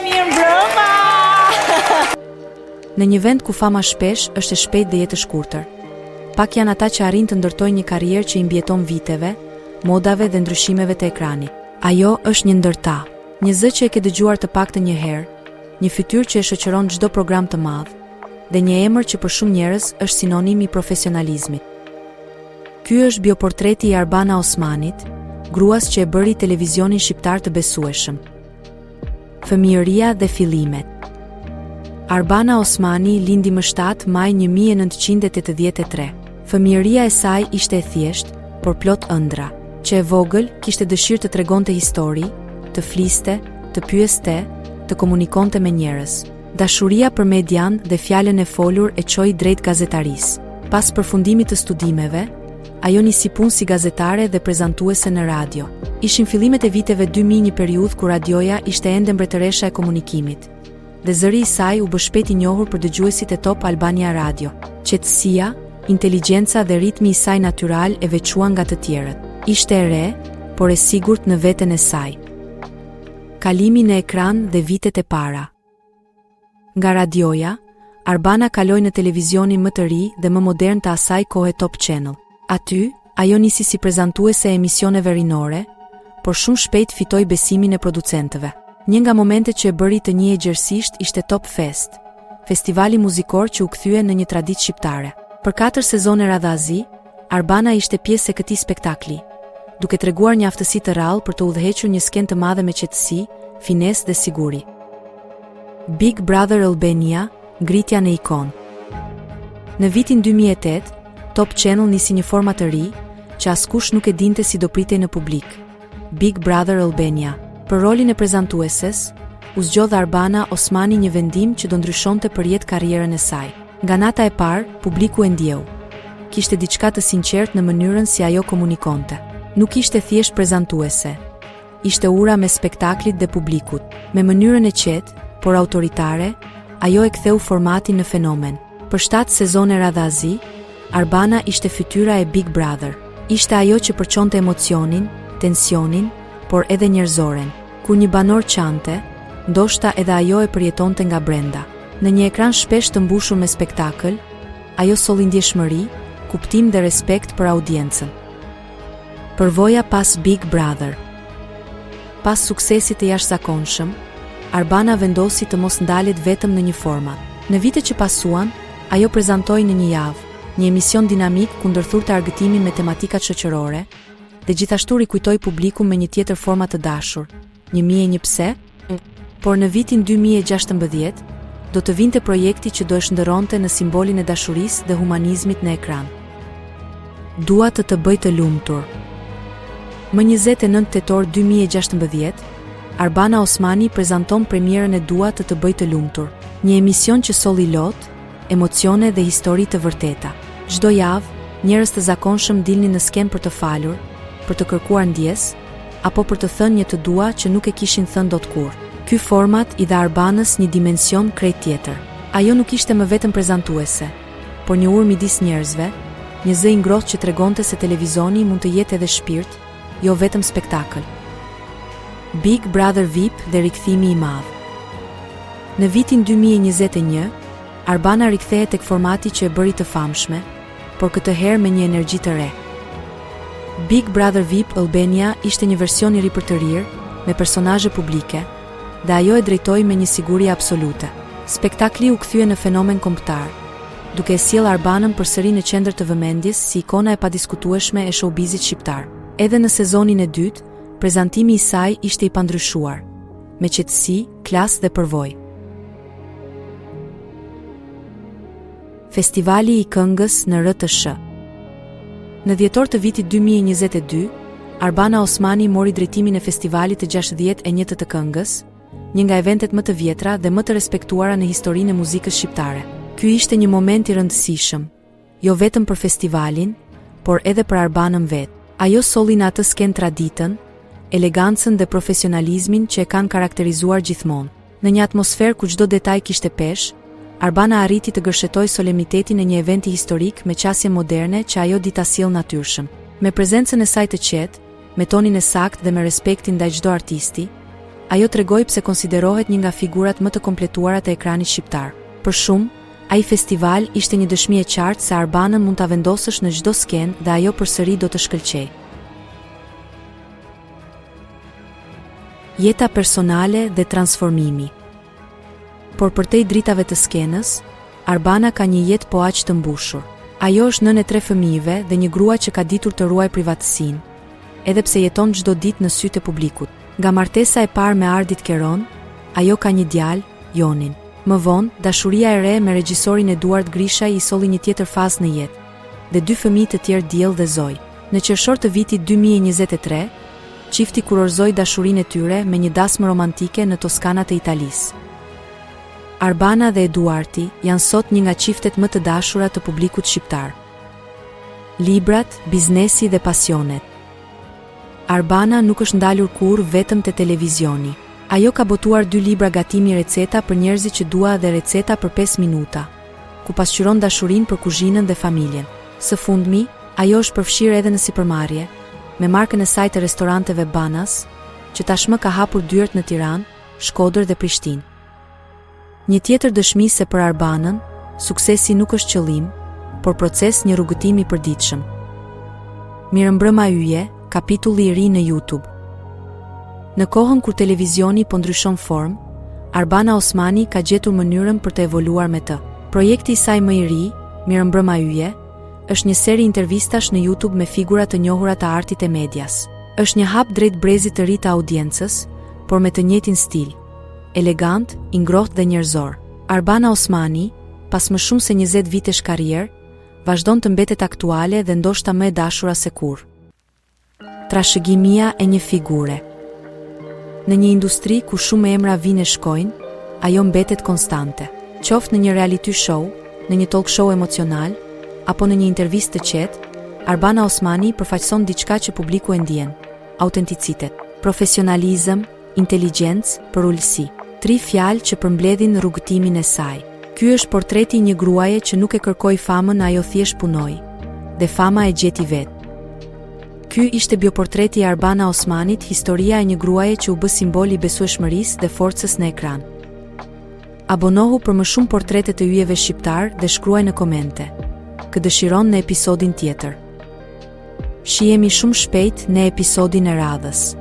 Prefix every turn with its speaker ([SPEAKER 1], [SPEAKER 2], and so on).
[SPEAKER 1] Mirë mbrëma!
[SPEAKER 2] Në një vend ku fama shpesh është e shpejtë dhe jetë e shkurtër. Pak janë ata që arrin të ndërtojnë një karrierë që i mbjeton viteve, modave dhe ndryshimeve të ekrani. Ajo është një ndërta, një zë që e ke dëgjuar të paktën një herë, një fytyrë që e shoqëron çdo program të madh, dhe një emër që për shumë njerëz është sinonim i profesionalizmit. Ky është bioportreti i Arbana Osmanit, gruas që e bëri televizionin shqiptar të besueshëm. Fëmijëria dhe fillimet. Arbana Osmani lindi më 7 maj 1983. Fëmijëria e saj ishte e thjeshtë, por plot ëndra. Që e vogël kishte dëshirë të tregonte histori, të fliste, të pyeste, të komunikonte me njerëz. Dashuria për median dhe fjalën e folur e çoi drejt gazetarisë. Pas përfundimit të studimeve, ajo nisi punë si gazetare dhe prezantuese në radio. Ishin fillimet e viteve 2000, një periudhë kur radioja ishte ende mbretëresha e komunikimit. Dhe zëri i saj u bë shpejt i njohur për dëgjuesit e Top Albania Radio. Qetësia, inteligjenca dhe ritmi i saj natyral e veçuan nga të tjerët. Ishte e re, por e sigurt në veten e saj. Kalimi në ekran dhe vitet e para. Nga radioja, Arbana kaloi në televizionin më të ri dhe më modern të asaj kohe Top Channel. Aty, ajo nisi si prezantuese e emisioneve rinore, por shumë shpejt fitoi besimin e producentëve. Një nga momentet që e bëri të njihej gjerësisht ishte Top Fest, festivali muzikor që u kthye në një traditë shqiptare. Për 4 sezone radhazi, Arbana ishte pjesë e këtij spektakli, duke treguar një aftësi të rrallë për të udhëhequr një skenë të madhe me qetësi, finesë dhe siguri. Big Brother Albania, ngritja në ikon. Në vitin 2008, Top Channel nisi një format të ri, që askush nuk e dinte si do pritej në publik. Big Brother Albania. Për rolin e prezantueses, u zgjodh Arbana Osmani, një vendim që do ndryshonte përjet karrierën e saj. Nga nata e parë, publiku e ndjeu. Kishte diçka të sinqertë në mënyrën si ajo komunikonte. Nuk ishte thjesht prezantuese. Ishte ura me spektaklit dhe publikut. Me mënyrën e qetë, por autoritare, ajo e ktheu formatin në fenomen. Për 7 sezone radhazi, Arbana ishte fytyra e Big Brother. Ishte ajo që përçonte emocionin, tensionin, por edhe njerëzoren. Kur një banor qante, ndoshta edhe ajo e përjetonte nga brenda. Në një ekran shpesh të mbushur me spektakël, ajo solli ndjeshmëri, kuptim dhe respekt për audiencën. Përvoja pas Big Brother. Pas suksesit të jashtëzakonshëm, Arbana vendosi të mos ndalet vetëm në një format. Në vitet që pasuan, ajo prezantoi në një javë një emision dinamik ku ndërthurte argëtimin me tematikat shoqërore dhe gjithashtu rikujtoi publikun me një tjetër format të dashur, 1001 pse, por në vitin 2016 do të vinte projekti që do e shndërronte në simbolin e dashurisë dhe humanizmit në ekran. Dua të bëj të lumtur. Më 29 tetor 2016, Arbana Osmani prezanton premierën e Dua të bëj të lumtur, një emision që solli lot, emocione dhe histori të vërteta. Çdo javë, njerëz të zakonshëm dilnin në skenë për të falur, për të kërkuar ndjes, apo për të thënë një të dua që nuk e kishin thënë dot kur. Ky format i dha Arbanës një dimension krejt tjetër. Ajo nuk ishte më vetëm prezantuese, por një urë midis njerëzve, një zë i ngrohtë që tregonte se televizoni mund të jetë edhe shpirt, jo vetëm spektakël. Big Brother VIP dhe rikthimi i madh. Në vitin 2021, Arbana rikthehet tek formati që e bëri të famshme, por këtë herë me një energji të re. Big Brother VIP Albania ishte një version i ri për të rirë, me personazhe publike, dhe ajo e drejtoi me një siguri absolute. Spektakli u kthye në fenomen kombëtar, duke e sjellë Arbanën përsëri në qendër të vëmendjes si ikona e padiskutueshme e showbizit shqiptar. Edhe në sezonin e dytë, prezantimi i saj ishte i pandryshuar, me qetësi, klasë dhe përvojë. Festivali i këngës në RTS. Në dhjetor të vitit 2022, Arbana Osmani mori drejtimin e festivalit të 61 të këngës, një nga eventet më të vjetra dhe më të respektuara në historinë e muzikës shqiptare. Ky ishte një moment i rëndësishëm, jo vetëm për festivalin, por edhe për Arbanën vetë. Ajo solli në atë skenë traditën, elegancën dhe profesionalizmin që e kanë karakterizuar gjithmonë. Në një atmosferë ku çdo detaj kishte peshë, Arbana arriti të gërshetoj solemnitetin e një eventi historik me qasje moderne që ajo di ta sjellë natyrshëm. Me prezencën e saj të qetë, me tonin e saktë dhe me respektin ndaj çdo artisti, ajo tregoi pse konsiderohet një nga figurat më të kompletuara të ekranit shqiptar. Për shumë, ai festival ishte një dëshmi e qartë se Arbanën mund ta vendosësh në çdo skenë dhe ajo përsëri do të shkëlqejë. Jeta personale dhe transformimi. Por përtej dritave të skenës, Arbana ka një jetë po aq të mbushur. Ajo është nënë e 3 fëmijëve dhe një grua që ka ditur të ruaj privatësinë, edhe pse jeton çdo ditë në sytë e publikut. Nga martesa e parë me Ardit Keron, ajo ka një djalë, Jonin. Më vonë, dashuria e re me regjisorin Eduard Grishaj i solli një tjetër fazë në jetë, dhe 2 fëmijë të tjerë, Diell dhe Zoj. Në qershor të vitit 2023, çifti kurorëzoi dashurinë e tyre me një dasmë romantike në Toskana të Italisë. Arbana dhe Eduardi janë sot një nga çiftet më të dashura të publikut shqiptar. Librat, biznesi dhe pasionet. Arbana nuk është ndalur kurrë vetëm te televizioni. Ajo ka botuar 2 libra gatimi receta për njerëzit që dua dhe receta për 5 minuta, ku pasqyron dashurinë për kuzhinën dhe familjen. Së fundmi, ajo është përfshirë edhe në sipërmarrje, me markën e saj të restoranteve Banas, që tashmë ka hapur dyert në Tiranë, Shkodër dhe Prishtinë. Një tjetër dëshmi se për Arbanën, suksesi nuk është qëllim, por proces, një rrugëtim i përditshëm. Mirëmbrëma yje, kapitulli i ri në YouTube. Në kohën kur televizioni po ndryshon formë, Arbana Osmani ka gjetur mënyrën për të evoluar me të. Projekti i saj më i ri, Mirëmbrëma yje, është një seri intervistash në YouTube me figura të njohura të artit e medias. Është një hap drejt brezit të ri të audiencës, por me të njëjtin stil, elegant, i ngrohtë dhe njerëzor. Arbana Osmani, pas më shumë se 20 vitesh karrierë, vazhdon të mbetet aktuale dhe ndoshta më e dashura se kurrë. Trashëgimia e një figure. Në një industri ku shumë emra vinë e shkojnë, ajo mbetet konstante. Qoftë në një reality show, në një talk show emocional, apo në një intervistë të qetë, Arbana Osmani përfaqëson diçka që publiku e ndjen: autenticitet, profesionalizëm, inteligjencë, përullësi. 3 fjalë që përmbledhin rrugëtimin e saj. Ky është portreti i një gruaje që nuk e kërkoi famën, ajo thjesht punoi, dhe fama e gjeti vetë. Ky ishte bioportreti i Arbana Osmanit, historia e një gruaje që u bë simbol i besueshmërisë dhe forcës në ekran. Abonohu për më shumë portrete të yjeve shqiptar dhe shkruaj në komente. Kë dëshiron në episodin tjetër. Shihemi shumë shpejt në episodin e radhës.